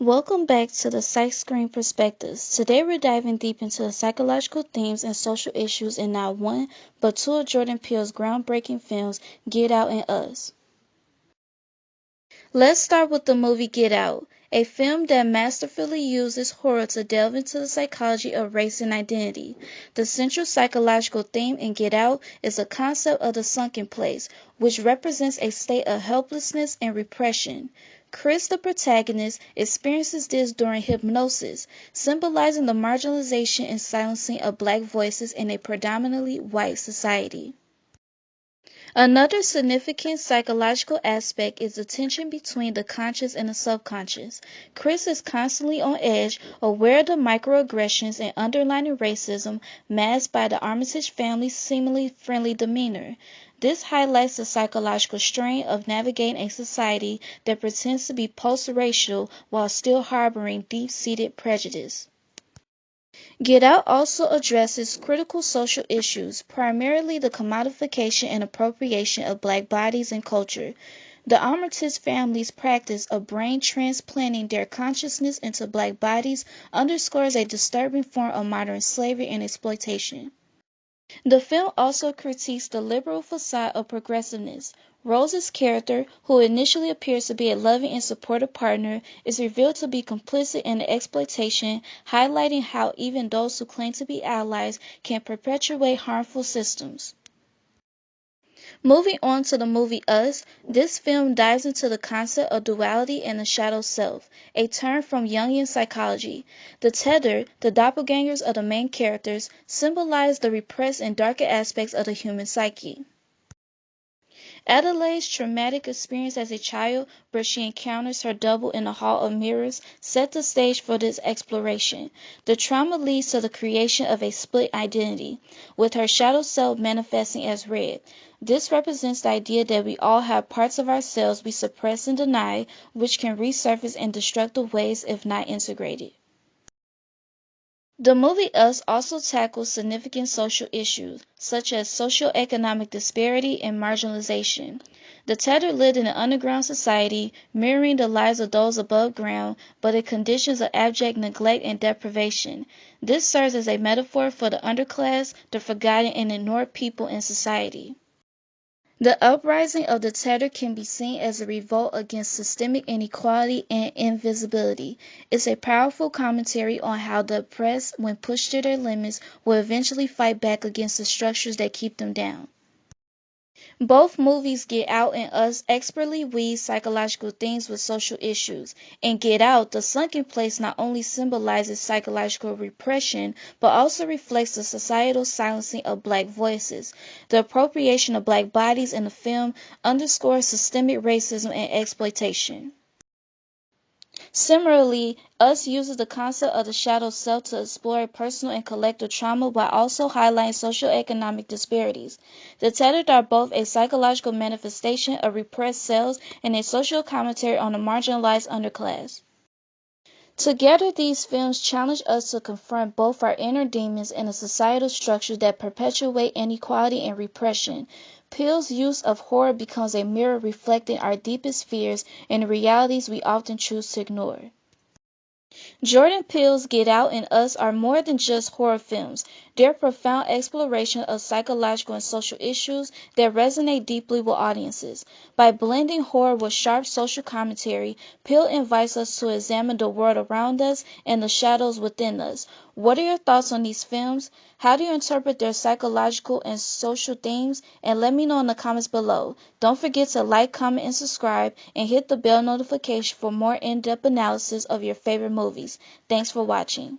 Welcome back to the Psych Screen Perspectives. Today we're diving deep into the psychological themes and social issues in not one, but two of Jordan Peele's groundbreaking films, Get Out and Us. Let's start with the movie Get Out, a film that masterfully uses horror to delve into the psychology of race and identity. The central psychological theme in Get Out is the concept of the sunken place, which represents a state of helplessness and repression. Chris, the protagonist, experiences this during hypnosis, symbolizing the marginalization and silencing of black voices in a predominantly white society. Another significant psychological aspect is the tension between the conscious and the subconscious. Chris is constantly on edge, aware of the microaggressions and underlying racism masked by the Armitage family's seemingly friendly demeanor. This highlights the psychological strain of navigating a society that pretends to be post-racial while still harboring deep-seated prejudice. Get Out also addresses critical social issues, primarily the commodification and appropriation of black bodies and culture. The Armitage family's practice of brain transplanting their consciousness into black bodies underscores a disturbing form of modern slavery and exploitation. The film also critiques the liberal facade of progressiveness. Rose's character, who initially appears to be a loving and supportive partner, is revealed to be complicit in the exploitation, highlighting how even those who claim to be allies can perpetuate harmful systems. Moving on to the movie Us, this film dives into the concept of duality and the shadow self, a term from Jungian psychology. The Tethered, the doppelgangers of the main characters, symbolize the repressed and darker aspects of the human psyche. Adelaide's traumatic experience as a child, where she encounters her double in the Hall of Mirrors, set the stage for this exploration. The trauma leads to the creation of a split identity, with her shadow self manifesting as Red. This represents the idea that we all have parts of ourselves we suppress and deny, which can resurface in destructive ways if not integrated. The movie Us also tackles significant social issues, such as socioeconomic disparity and marginalization. The Tethered lived in an underground society, mirroring the lives of those above ground, but in conditions of abject neglect and deprivation. This serves as a metaphor for the underclass, the forgotten and ignored people in society. The uprising of the Tethered can be seen as a revolt against systemic inequality and invisibility. It's a powerful commentary on how the oppressed, when pushed to their limits, will eventually fight back against the structures that keep them down. Both movies, Get Out and Us, expertly weave psychological themes with social issues. In Get Out, the sunken place not only symbolizes psychological repression, but also reflects the societal silencing of black voices. The appropriation of black bodies in the film underscores systemic racism and exploitation. Similarly, Us uses the concept of the shadow self to explore personal and collective trauma while also highlighting socioeconomic disparities. The Tethered are both a psychological manifestation of repressed selves and a social commentary on the marginalized underclass. Together, these films challenge us to confront both our inner demons and the societal structures that perpetuate inequality and repression. Peele's use of horror becomes a mirror reflecting our deepest fears and the realities we often choose to ignore. Jordan Peele's Get Out and Us are more than just horror films. They're profound exploration of psychological and social issues that resonate deeply with audiences. By blending horror with sharp social commentary, Peele invites us to examine the world around us and the shadows within us. What are your thoughts on these films? How do you interpret their psychological and social themes? And let me know in the comments below. Don't forget to like, comment, and subscribe, and hit the bell notification for more in-depth analysis of your favorite movies. Thanks for watching.